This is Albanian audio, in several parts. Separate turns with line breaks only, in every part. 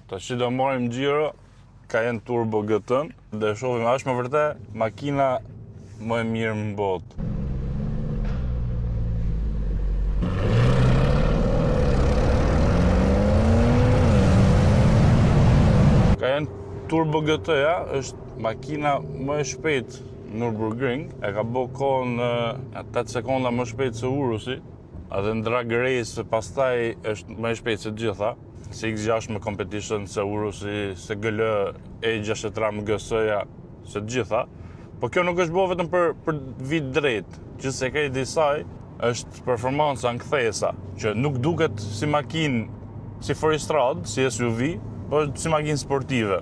Tash do marrim gjiro Cayenne Turbo GT-n dhe shohim a është më vërtet makina më e mirë në botë. Cayenne Turbo GT-ja është makina më e shpejt në Nürburgring, e ka bë kohën 8 sekonda më shpejt se Urusi, edhe në drag race pastaj është më e shpejt se gjitha, se X6 me competition, se Urusi, se GL, E60 Ram GS-ja, se gjitha. Po kjo nuk është bërë vetëm për vit drejt, që sekreti i saj është performanca në kthesa, që nuk duket si makinë si foristrad, si SUV, po si makinë sportive.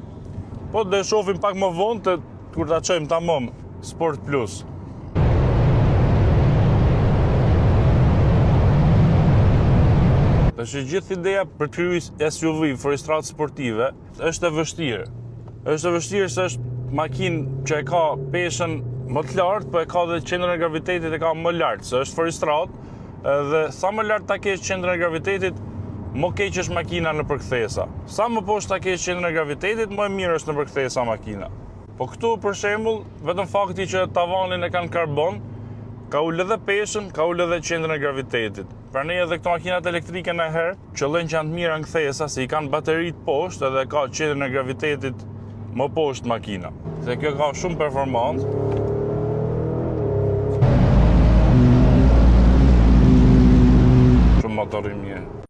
Po dhe shohim pak më vonë kur ta çojmë tamam Sport Plus. Tash gjithë ideja për të kryer SUV foristrad sportive është e vështirë. Është e vështirë se është makinë që e ka peshën më të lartë, po e ka dhe qendrën e gravitetit e ka më lart, se është foristrad, dhe sa më lart ta kesh qendrën e gravitetit, më keq është makina në përkthesa. Sa më poshtë ta kesh qendrën e gravitetit, më e mirë është në përkthesa makina. Po këtu për shembull, vetëm fakti që tavanin e kanë karbon, ka ulë edhe peshën, ka ulë edhe qendrën e gravitetit. Prandaj edhe këto makinat elektrike në herë qëllojnë që janë të mira në kthesa, se i kanë bateritë poshtë edhe ka qendrën e gravitetit më poshtë makina. Se kjo ka shumë performancë. Shumë motor i mirë.